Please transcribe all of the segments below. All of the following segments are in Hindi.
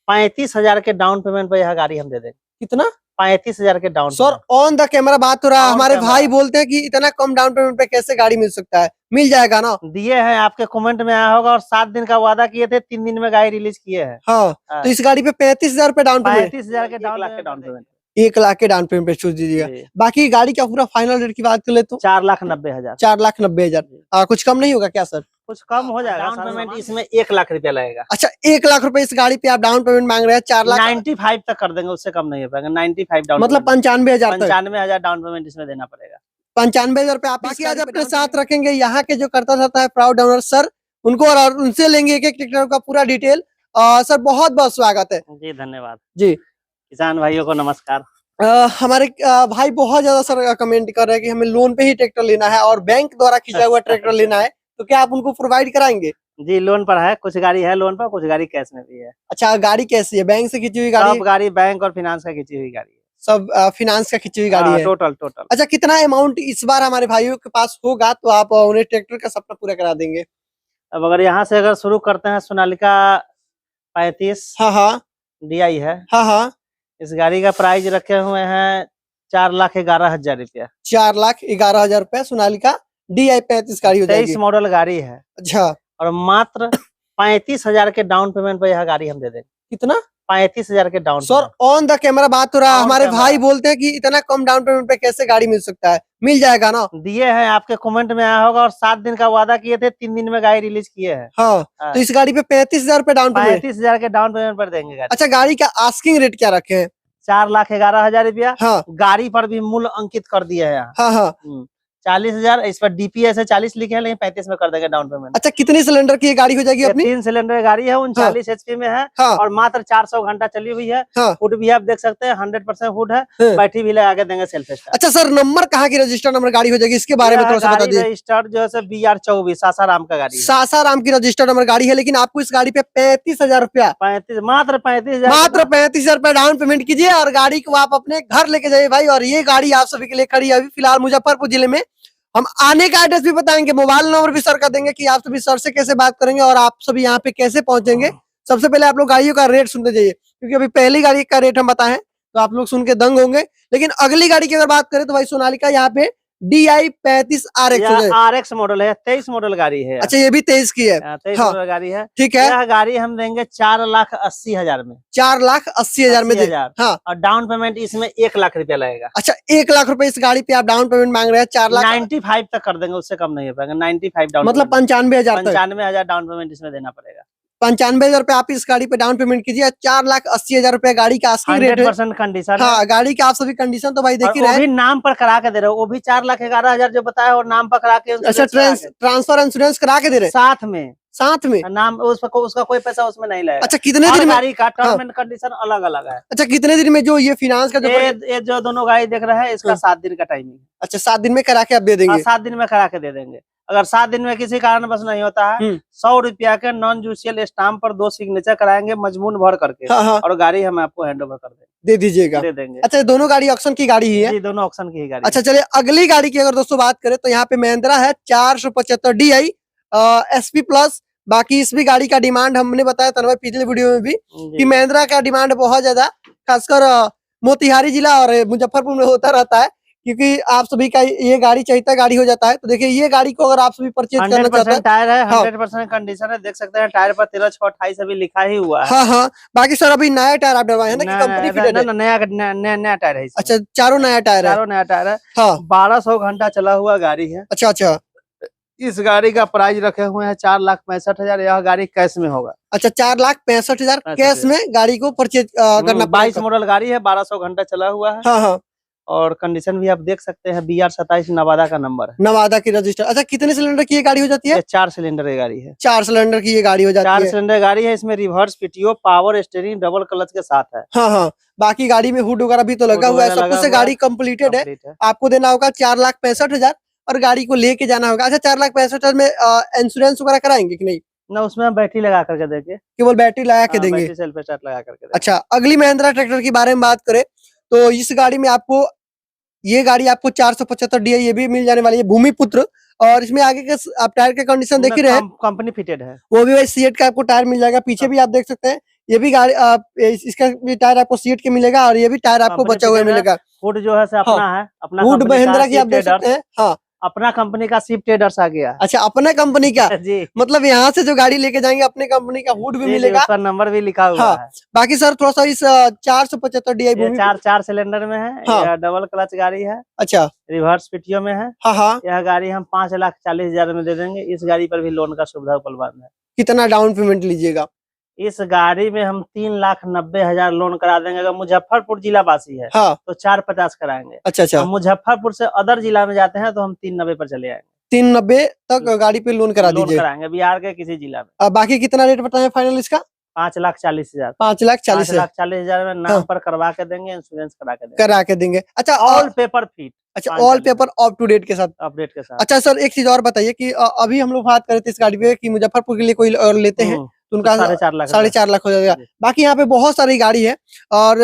35,000 के डाउन पेमेंट पे यह गाड़ी हम दे देंगे। कितना? 35,000 के down sir on the camera बात हो रहा है, हमारे कैमरा। भाई बोलते हैं कि इतना कम डाउन पेमेंट पे कैसे गाड़ी मिल सकता है? मिल जाएगा ना? दिए हैं, आपके कमेंट में आया होगा, और 7 दिन का वादा किए थे, 3 दिन में गाड़ी रिलीज किए हैं। हाँ, तो इस गाड़ी पे 35,000 रुपए डाउन पेमेंट, 35,000 के डाउन पेमेंट 1 लाख के डाउन पेमेंट पे छूट दीजिएगा। बाकी गाड़ी का पूरा फाइनल रेट की बात कर ले तो 4,90,000। 4,90,000। कुछ कम नहीं होगा क्या सर? कुछ कम हो जाएगा। डाउन पेमेंट इसमें 1 लाख रुपया लगेगा। अच्छा, 1 लाख रुपए इस गाड़ी पे आप डाउन पेमेंट मांग रहे हैं? 4 लाख 95 तक कर देंगे, उससे कम नहीं हो पाएगा। 95 डाउन, मतलब 95,000 तक। 95,000 डाउन पेमेंट इसमें देना पड़ेगा। 95,000 रुपए आप बाकी आज अपने साथ रखेंगे यहाँ के जो करता रहता है प्राउड ओनर सर, उनको और उनसे लेंगे एक एक ट्रैक्टर का पूरा डिटेल। सर बहुत बहुत स्वागत है जी, धन्यवाद जी। किसान भाइयों को नमस्कार। हमारे भाई बहुत ज्यादा सर कमेंट कर रहे हैं कि हमें लोन पे ही ट्रैक्टर लेना है और बैंक द्वारा खींचा हुआ ट्रैक्टर लेना है, तो क्या आप उनको प्रोवाइड कराएंगे? जी, लोन पर है, कुछ गाड़ी है लोन पर, कुछ गाड़ी कैश में भी है। अच्छा, गाड़ी कैसी है? बैंक से खींची हुई गाड़ी? सब गाड़ी बैंक और फाइनेंस का खींची हुई गाड़ी है। सब फाइनेंस का खींची हुई गाड़ी है टोटल। अच्छा, कितना अमाउंट इस बार हमारे भाइयों के पास होगा तो आप उन्हें ट्रैक्टर का सपना पूरा करा देंगे? अब अगर यहाँ से अगर शुरू करते हैं, सोनालिका 35 हाँ DI है। हाँ। इस गाड़ी का प्राइस रखे हुए हैं 4,11,000 रुपया। 4,11,000 रुपए सोनालिका DI 35 गाड़ी हो जाएगी। 23 मॉडल गाड़ी है। अच्छा, और मात्र 35,000 के डाउन पेमेंट पे यह गाड़ी हम दे देंगे। कितना? 35,000 के down. Sir on the camera बात हो रहा है, हमारे भाई बोलते हैं कि इतना कम डाउन पेमेंट पे कैसे गाड़ी मिल सकता है? मिल जाएगा ना? दिए हैं, आपके कमेंट में आया होगा, और 7 दिन का वादा किए थे, 3 दिन में गाड़ी रिलीज किए हैं। हाँ, तो इस गाड़ी पे 35,000 रुपए डाउन पेमेंट, 35,000 के डाउन पेमेंट पर देंगे गाड़ी। अच्छा, गाड़ी का आस्किंग रेट क्या रखे हैं? 4,11,000 रुपया। हाँ, गाड़ी पर भी मूल्य अंकित कर दिया है यहाँ। हाँ। 40,000 इस पर DPS है, 40 लिखे हैं, लेकिन 35 में कर देंगे डाउन पेमेंट। अच्छा, कितनी सिलेंडर की ये गाड़ी हो जाएगी अपनी? 3 सिलेंडर गाड़ी है, 39 HP में है। हाँ, और मात्र 400 घंटा चली हुई है। हाँ, हुड भी आप देख सकते हैं, 100% हुड है। बैटरी भी लगा के देंगे सेल्फ स्टार्ट। अच्छा सर, नंबर कहाँ की रजिस्टर्ड नंबर गाड़ी हो जाएगी, इसके बारे में थोड़ा सा बता दीजिए। रजिस्टर्ड जो है BR24 सासाराम का गाड़ी है। सासाराम की रजिस्टर्ड नंबर गाड़ी है, लेकिन आपको इस गाड़ी पे 35,000 रुपया, मात्र 35,000 मात्र 35,000 रुपया डाउन पेमेंट कीजिए और गाड़ी को आप अपने घर लेके जाइए भाई। और ये गाड़ी आप सभी के लिए खड़ी है अभी फिलहाल मुजफ्फरपुर जिले में। हम आने का एड्रेस भी बताएंगे, मोबाइल नंबर भी सर कर देंगे कि आप सभी सर से कैसे बात करेंगे और आप सभी यहाँ पे कैसे पहुंचेंगे। सबसे पहले आप लोग गाड़ियों का रेट सुनते जाइए, क्योंकि अभी पहली गाड़ी का रेट हम बताएं तो आप लोग सुन के दंग होंगे। लेकिन अगली गाड़ी की अगर बात करें तो भाई सोनालिका यहाँ पे DI 35 RX मॉडल है, 23 मॉडल गाड़ी है। अच्छा, ये भी 23 की है। 23 मॉडल गाड़ी है, ठीक है। यह गाड़ी हम देंगे 4,80,000 में। 4,80,000 में हाँ। और डाउन पेमेंट इसमें 1 लाख रुपया लगेगा। अच्छा, 1 लाख रुपए इस गाड़ी पे आप डाउन पेमेंट मांग रहे हैं? 4,95 तक कर देंगे, उससे कम नहीं हो पाएगा। 95 डाउन, मतलब 95,000 95,000 डाउन पेमेंट इसमें देना पड़ेगा। 95,000 रुपए आप इस गाड़ी पे डाउन पेमेंट कीजिए। 4,80,000 रुपए गाड़ी का आस्किंग रेट है। 100% कंडीशन। हाँ, गाड़ी का आप सभी कंडीशन तो भाई देखिए रहे, वो भी नाम पर करा के दे रहे हो, वो भी 4,11,000 जो बताया और नाम पर करा के। अच्छा, ट्रांसफर इंश्योरेंस करा के दे रहे साथ में नाम, उसका कोई पैसा उसमें नहीं लगेगा। अच्छा, कितने दिन में? गाड़ी का टर्म एंड कंडीशन अलग अलग है। अच्छा, कितने दिन में जो ये फाइनेंस का जो दोनों गाड़ी देख रहे हैं, इसका 7 दिन का टाइमिंग है। अच्छा, 7 दिन में करा के आप दे देंगे? 7 दिन में करा के दे देंगे। अगर 7 दिन में किसी कारण बस नहीं होता है, 100 रुपया के नॉन जुडिशियल स्टाम्प पर 2 सिग्नेचर कराएंगे मजमून भर करके। हाँ। और गाड़ी हम आपको हैंड ओवर कर दे दीजिएगा, दे देंगे। अच्छा, दोनों गाड़ी ऑक्शन की गाड़ी ही है? जी, दोनों ऑक्शन की ही गाड़ी। अच्छा, चलिए अगली गाड़ी की अगर दोस्तों बात करें तो यहाँ पे महिंद्रा है 475 DI SP प्लस। बाकी इस भी गाड़ी का डिमांड हमने बताया था पिछले वीडियो में भी कि महिंद्रा का डिमांड बहुत ज्यादा खासकर मोतिहारी जिला और मुजफ्फरपुर में होता रहता है, क्योंकि आप सभी का ये गाड़ी चाहता गाड़ी हो जाता है। तो देखिए, ये गाड़ी को अगर आप सभी परचेज करना चाहते हैं, टायर है, 100% कंडीशन है, देख सकते हैं। टायर पर 13/6/28 अभी लिखा ही हुआ है। हाँ। बाकी सर अभी नया टायर आप डलवाए हैं ना कि कंपनी फिटेड है? नया टायर है। अच्छा, चारों नया टायर है? चारों नया टायर है। हाँ। 1200 घंटा चला हुआ गाड़ी है। अच्छा। इस गाड़ी का प्राइस रखे हुए हैं 4,65,000। यह गाड़ी कैश में होगा। अच्छा, 4,65,000 कैश में गाड़ी को परचेज करना। 22 मॉडल गाड़ी है, 1200 घंटा चला हुआ है। हाँ। और कंडीशन भी आप देख सकते हैं, BR27 नवादा का नंबर है, नवादा की रजिस्टर। अच्छा, कितने सिलेंडर की ये गाड़ी हो जाती है? 4 सिलेंडर की गाड़ी है। 4 सिलेंडर की ये गाड़ी हो जाती है। 4 सिलेंडर गाड़ी है, इसमें reverse PTO, power steering, double clutch के साथ है। हाँ। बाकी गाड़ी में हुड वगैरह भी तो लगा हुआ है, सब कुछ से गाड़ी कंप्लीटेड है। आपको देना होगा 4,65,000 और गाड़ी को लेके जाना होगा। अच्छा, 4,65,000 में इंश्योरेंस वगैरह कराएंगे कि नहीं? ना, उसमें बैटरी लगा करके देंगे, केवल बैटरी लगा के देंगे। सेल्फ स्टार्ट लगा करके। अच्छा, अगली महिंद्रा ट्रैक्टर के बारे में बात करें तो इस गाड़ी में आपको ये गाड़ी आपको 475 DI ये भी मिल जाने वाली है, भूमिपुत्र। और इसमें आगे के आप टायर के कंडीशन देख ही रहे हैं, कंपनी फिटेड है। वो भी भाई सीएट का आपको टायर मिल जाएगा। पीछे भी आप देख सकते हैं ये भी गाड़ी इसका भी टायर आपको सीट के मिलेगा और ये भी टायर आपको अपने बचा हुआ मिलेगा। मिलेगा। हुड जो है अपना है, अपना वुड कंपनी का महिंद्रा की आप देख शिफ्ट सकते हैं। हाँ, अपना कंपनी का शिफ्ट ट्रेडर्स आ गया। अच्छा, अपना कंपनी का जी मतलब यहाँ से जो गाड़ी लेके जाएंगे अपने कंपनी का हुड भी जी, मिलेगा। उस पर नंबर भी लिखा हुआ हाँ, है। बाकी सर थोड़ा सा इस 475 DI ये भूमि। चार सिलेंडर में है। हाँ। यह डबल क्लच गाड़ी है, अच्छा, रिवर्स पीटीओ में है। हाँ हाँ। यह गाड़ी हम 5,40,000 में दे देंगे। इस गाड़ी पर भी लोन का सुविधा उपलब्ध है। कितना डाउन पेमेंट लीजिएगा? इस गाड़ी में हम 3,90,000 लोन करा देंगे। अगर मुजफ्फरपुर जिला वासी है हाँ, तो 450 कराएंगे। अच्छा अच्छा, हम मुजफ्फरपुर से अदर जिला में जाते हैं तो हम 390 पर चले आएंगे। 390 तक गाड़ी पे लोन करा लोन दीजिए। कराएंगे बिहार के किसी जिला में। अब बाकी कितना रेट बताएं फाइनल इसका? 5,40,000। 5,40,000 5,40,000 में नाम हाँ। पर करवा के देंगे, इंश्योरेंस करा के देंगे, करा के देंगे। अच्छा, ऑल पेपर फिट। अच्छा, all paper up to date के साथ, अपडेट के साथ। अच्छा सर, एक चीज और बताइए कि अभी हम लोग बात कर रहे थे इस गाड़ी पे कि मुजफ्फरपुर के लिए कोई और लेते हैं तो उनका 4.5 लाख हो जाएगा। बाकी यहाँ पे बहुत सारी गाड़ी है और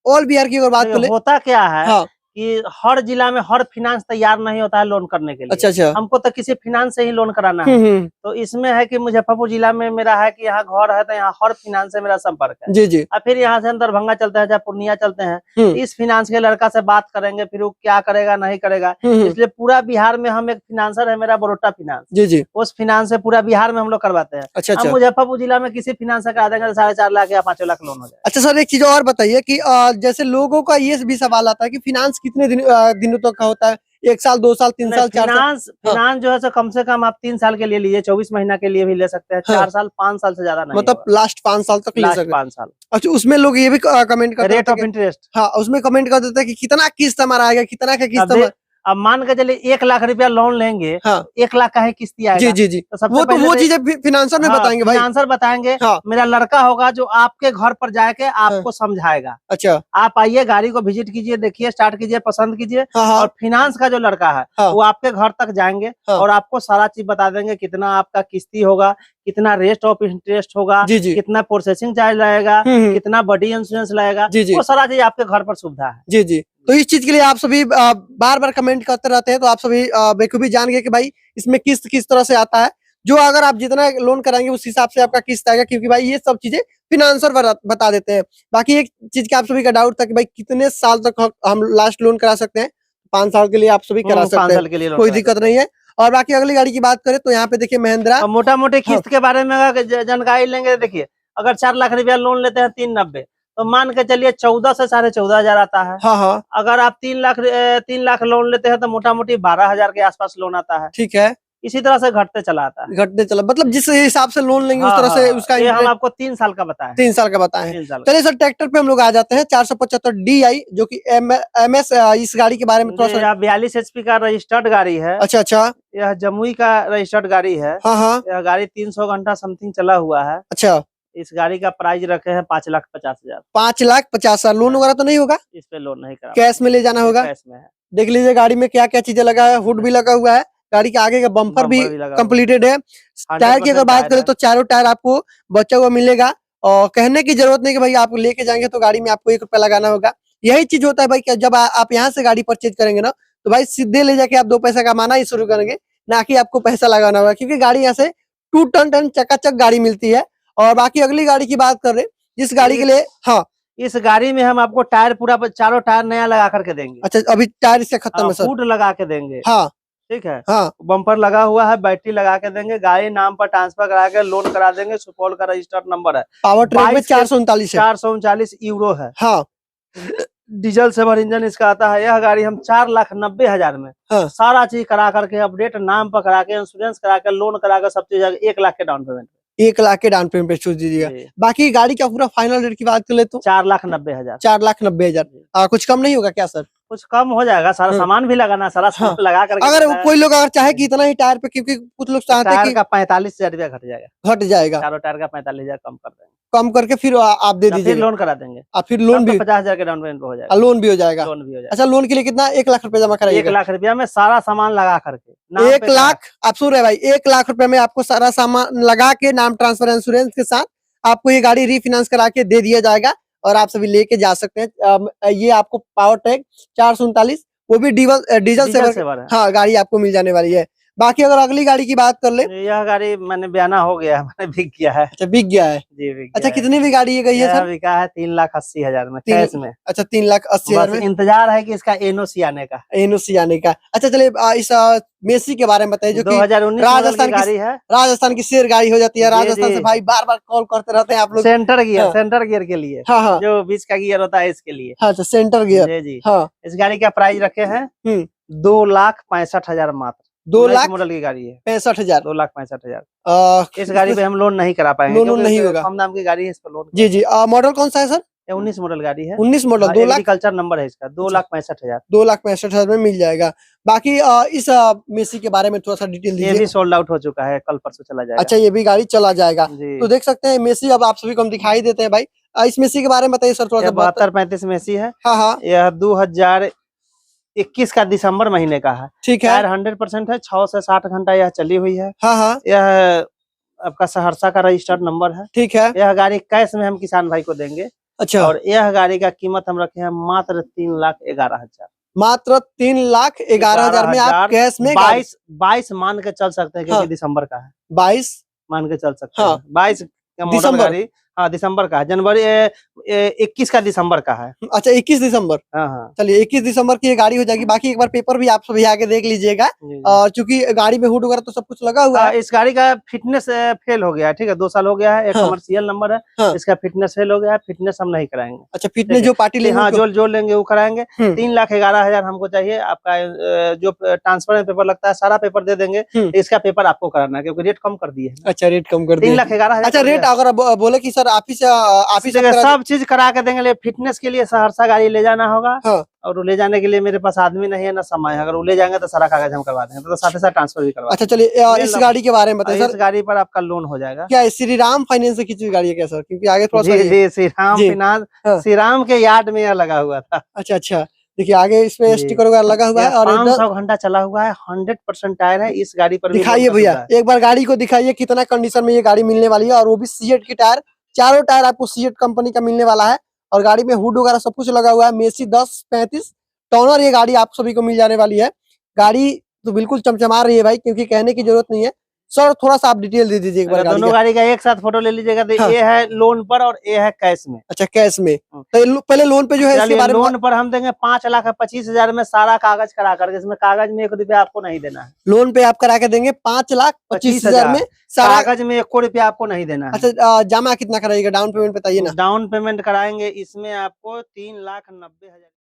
ऑल बिहार की अगर बात करें, होता क्या है हाँ, कि हर जिला में हर फाइनेंस तैयार नहीं होता है लोन करने के लिए। अच्छा अच्छा, हमको तो किसी फाइनेंस से ही लोन कराना है। तो इसमें है कि मुजफ्फरपुर जिला में मेरा है कि यहाँ घर है तो यहाँ हर फाइनेंस से मेरा संपर्क है। जी जी। और फिर यहाँ से हम दरभंगा चलते हैं, चाहे पूर्णिया चलते हैं, इस फाइनेंस के लड़का से बात करेंगे, फिर वो क्या करेगा नहीं करेगा। इसलिए पूरा बिहार में हम एक फाइनेंसर है मेरा बड़ोटा फाइनेंस, जी जी, उस फाइनेंस से पूरा बिहार में हम लोग करवाते हैं। अच्छा अच्छा, मुजफ्फरपुर जिला में किसी फाइनेंस से करा देंगे तो 4.5 लाख या 5 लाख लोन हो जाएगा। अच्छा सर, एक चीज और बताइए कि जैसे लोगों का ये भी सवाल आता है कि फाइनेंस कितने दिनों तक का होता है? 1 साल, 2 साल, 3 साल, 4 साल? फाइनेंस जो है सो कम से कम आप 3 साल के लिए लीजिए, 24 महीना के लिए भी ले सकते हैं। 4 साल, 5 साल से ज्यादा नहीं, मतलब लास्ट 5 साल तक ले सकते हैं। 5 साल। अच्छा, उसमें लोग ये भी कमेंट करते हैं रेट ऑफ इंटरेस्ट, हाँ, उसमें कमेंट कर देते हैं कि कितना किस्त हमारा आएगा, कितना का किस्त। अब मान के चलिए 1 लाख रुपया लोन लेंगे, हाँ, 1 लाख का ही किस्ती आएगा। जी जी जी, तो सबसे वो चीजें फिनांसर में बताएंगे भाई। फिनांसर बताएंगे। हाँ, मेरा लड़का होगा जो आपके घर पर जाके आपको समझाएगा। अच्छा, आप आइए, गाड़ी को विजिट कीजिए, देखिए, स्टार्ट कीजिए, पसंद कीजिए। हाँ, और फाइनेंस का जो लड़का है वो आपके घर तक जाएंगे और आपको सारा चीज बता देंगे, कितना आपका किस्ती होगा, कितना रेट ऑफ इंटरेस्ट होगा, कितना प्रोसेसिंग चार्ज लगेगा, कितना बॉडी इंश्योरेंस लगेगा, वो सारा चीज आपके घर पर सुविधा है। जी जी। तो इस चीज के लिए आप सभी बार बार कमेंट करते रहते हैं, तो आप सभी बेखूबी जान गए कि भाई इसमें किस्त किस तरह से आता है। जो अगर आप जितना लोन कराएंगे उस हिसाब से आपका किस्त आएगा, क्योंकि भाई ये सब चीजें फिनांसर बता देते हैं। बाकी एक चीज का आप सभी का डाउट था कि भाई कितने साल तक हम लास्ट लोन करा सकते हैं? 5 साल के लिए आप सभी करा सकते हैं, कोई दिक्कत नहीं है। और बाकी अगली गाड़ी की बात करें तो यहाँ पे देखिए महिंद्रा, मोटा मोटी किस्त के बारे में अगर जानकारी लेंगे, देखिए अगर 4 लाख रुपया लोन लेते हैं 390, तो मान के चलिए 14 से 14,500 आता है। हाँ हाँ। अगर आप 3 लाख लोन लेते हैं तो मोटा मोटी 12,000 के आसपास लोन आता है। ठीक है, इसी तरह से घटते चला आता है, घटते चला, मतलब जिस हिसाब से लोन लेंगे उस तरह से उसका। ये हम आपको 3 साल का बताएं। 3 साल का बताएं। चलिए सर, ट्रैक्टर पे हम लोग आ जाते हैं। 475 DI जो कि MS, इस गाड़ी के बारे में थोड़ा सा। 42 HP का रजिस्टर्ड गाड़ी है। अच्छा अच्छा, यह जमुई का रजिस्टर्ड गाड़ी है। हाँ हाँ। यह गाड़ी 300 घंटा समथिंग चला हुआ है। अच्छा, इस गाड़ी का प्राइस रखे हैं 5,50,000। 5,50,000। लोन वगैरह तो नहीं होगा? इस पे लोन नहीं करा, कैश में ले जाना होगा। कैश में है। देख लीजिए गाड़ी में क्या क्या चीजें लगा है। हुड भी लगा हुआ है, गाड़ी के आगे का बम्पर भी कंप्लीटेड है। टायर की अगर बात करें तो चारों टायर आपको बचा हुआ मिलेगा और कहने की जरूरत नहीं कि भाई आप लेके जाएंगे तो गाड़ी में आपको 1 रुपया लगाना होगा। यही चीज होता है भाई कि जब आप यहाँ से गाड़ी परचेज करेंगे ना, तो भाई सीधे ले जाके आप 2 पैसा कमाना ही शुरू करेंगे, ना कि आपको पैसा लगाना होगा, क्योंकि गाड़ी यहाँ से 2 टन चकाचक गाड़ी मिलती है। और बाकी अगली गाड़ी की बात कर रहे हैं, जिस गाड़ी के लिए, हाँ, इस गाड़ी में हम आपको टायर पूरा चारों टायर नया लगा करके देंगे। अच्छा, अभी टायर इससे खत्म है सर? फूड लगा के देंगे। हाँ, ठीक है, हाँ, बम्पर लगा हुआ है, बैटरी लगा के देंगे, गाड़ी नाम पर ट्रांसफर करा के लोन करा देंगे। सुपौल का रजिस्टर्ड नंबर है। पावर ट्रैक में 439 है। 439 यूरो है। हाँ, डीजल सेवर इंजन इसका आता है। यह गाड़ी हम 4,90,000 में सारा चीज करा करके, अपडेट नाम पर करा के, इंश्योरेंस करा के, लोन करा के, सब चीज 1 लाख के डाउन पेमेंट, 1 लाख के डाउन पेमेंट पे छूट दीजिएगा। बाकी गाड़ी का पूरा फाइनल रेट की बात कर ले तो 4,90,000। 4,90,000। कुछ कम नहीं होगा क्या सर? कुछ कम हो जाएगा, सारा सामान भी लगाना, सारा लगा करके। अगर कोई लोग अगर चाहे कि इतना ही टायर पे, क्योंकि कुछ लोग चाहते हैं कि 45,000 रुपया घट जाएगा, चारों टायर का 45,000 कम कर देंगे, कम करके फिर आप दे दीजिए, लोन करा देंगे। फिर लोन भी 50,000 के डाउन पेमेंट हो जाएगा, लोन भी हो जाएगा। लोन भी हो जाएगा। अच्छा, लोन के लिए कितना? 1 लाख रुपए जमा कराइएगा। 1 लाख रुपया में सारा सामान लगा करके। 1 लाख, आप सुन रहे भाई, 1 लाख रुपए में आपको सारा सामान लगा के, नाम ट्रांसफर, इंश्योरेंस के साथ आपको ये गाड़ी रीफाइनेंस करा के दे दिया जाएगा और आप सभी लेके जा सकते हैं। ये आपको पावर ट्रैक 439, वो भी डीजल सेवर, हाँ, गाड़ी आपको मिल जाने वाली है। बाकी अगर अगली गाड़ी की बात कर ले, यह गाड़ी मैंने बयाना हो गया, मैंने बिक गया है। अच्छा बिक गया है जी बिक अच्छा, गया कितनी भी गाड़ी ये गई है है। सर? बिका है 3,80,000 में कैश में। अच्छा 3,80,000 बस में इंतजार है कि इसका एनओसी आने का। एनओसी आने का। अच्छा चलिए इस मेसी के बारे में बताइए, जो कि 2019 मॉडल की गाड़ी है। राजस्थान की शेर गाड़ी हो जाती है। जी, राजस्थान जी। से भाई बार बार कॉल करते रहते हैं आप लोग। सेंटर गियर, हाँ। सेंटर गियर के लिए। हाँ हाँ जो बीच का गियर होता है इसके लिए। हाँ, अच्छा सेंटर गियर। जी जी। हाँ, इस गाड़ी का प्राइस रखे हैं 2,65,000 मात्र। 2,65,000 मॉडल की गाड़ी है। 2,65,000 इस गाड़ी पे हम लोन नहीं करा पाएंगे, लोन नहीं होगा। कम दाम की गाड़ी है, इस पर लोन। जी जी। मॉडल कौन सा है सर? 19 मॉडल गाड़ी है। 19 मॉडल। 2 लाख एग्रीकल्चर नंबर है इसका। 2,65,000। 2,65,000 में मिल जाएगा। बाकी इस मेसी के बारे में थोड़ा सा डिटेल ये भी दीजिए। सोल्ड आउट हो चुका है, कल परसों चला जाएगा। अच्छा, ये भी गाड़ी चला जाएगा। जी। तो देख सकते हैं मेसी अब आप सभी को हम दिखाई देते हैं भाई। इस मेसी के बारे में बताइए सर थोड़ा सा। 72-35 मेसी है। हाँ हाँ, यह 2021 का दिसंबर महीने का है। ठीक है। टायर 100% है। 6 से 60 घंटा यह चली हुई है। हाँ हाँ, यह आपका सहरसा का रजिस्टर्ड नंबर है। ठीक है। यह गाड़ी कैश में हम किसान भाई को देंगे। अच्छा, और यह गाड़ी का कीमत हम रखे हैं मात्र 3,11,000। मात्र 3,11,000 में आप कैश में 22 मान के चल सकते हैं, क्योंकि हाँ। दिसंबर का है। 22 मान के चल सकते हाँ। हैं। 22 का मॉडल दिसंबर। गाड़ी। हाँ दिसंबर का है। जनवरी 21 का दिसंबर का है। अच्छा 21 दिसंबर। हाँ हाँ। चलिए 21 दिसंबर की ये गाड़ी हो जाएगी। बाकी एक बार पेपर भी आप सभी आके देख लीजिएगा। जी, जी। चूंकि गाड़ी में हुड वगैरह तो सब कुछ लगा हुआ है। इस गाड़ी का फिटनेस फेल हो गया है, ठीक है। 2 साल हो गया है। एक हाँ। कमर्शियल नंबर है। हाँ। इसका फिटनेस फेल हो गया है। फिटनेस हम नहीं कराएंगे। अच्छा, फिटनेस जो पार्टी लेंगे हाँ, उनको- जो लेंगे वो कराएंगे। 3,11,000 हमको चाहिए। आपका जो ट्रांसफर में पेपर लगता है सारा पेपर दे देंगे। इसका पेपर आपको कराना है, क्योंकि रेट कम कर दिए। अच्छा, रेट कम कर दिया। 3,11,000। अच्छा, रेट अगर बोले कि सर आप ही सब चीज करा के देंगे। फिटनेस के लिए सहरसा गाड़ी ले जाना होगा। हाँ। और ले जाने के लिए मेरे पास आदमी नहीं है ना समय है। अगर वो ले जाएंगे तो सारा कागज हम करवा देंगे, तो साथ ही साथ ट्रांसफर भी करवा। अच्छा चलिए इस गाड़ी के बारे में बताइए सर। इस गाड़ी पर आपका लोन हो जाएगा। क्या श्री राम फाइनेंस से खींची हुई गाड़ी है क्या सर? क्योंकि आगे थोड़ा सा जी श्री राम जी। फाइनेंस। हाँ। श्री राम के यार्ड में यह लगा हुआ था। अच्छा अच्छा, देखिए आगे इसमें स्टिकर वगैरह लगा हुआ है। और 500 घंटा चला हुआ है। 100% टायर है इस गाड़ी पर। दिखाइए भैया, एक बार गाड़ी को दिखाइए कितना कंडीशन में ये गाड़ी मिलने वाली है। और वो भी सीएट की टायर, चारों टायर आपको सीएट कंपनी का मिलने वाला है। और गाड़ी में हुड वगैरह सब कुछ लगा हुआ है। मेसी 1035 टोनर ये गाड़ी आप सभी को मिल जाने वाली है। गाड़ी तो बिल्कुल चमचमा रही है भाई, क्योंकि कहने की जरूरत नहीं है। सर थोड़ा सा आप डिटेल दे दीजिए एक बार। दोनों गाड़ी का एक साथ फोटो ले लीजिएगा। तो हाँ। ये है लोन पर और ये है कैश में। अच्छा कैश में। तो पहले लोन पे जो है इसके बारे में। लोन पर हम देंगे 5,25,000 में सारा कागज करा करके। इसमें कागज में 1 रुपया आपको नहीं देना है। लोन पे आप करा के देंगे 5,25,000 में सारा कागज में 1 रुपया आपको नहीं देना है। अच्छा, जमा कितना कराइएगा? डाउन पेमेंट बताइए ना। डाउन पेमेंट कराएंगे इसमें आपको 3,90,000।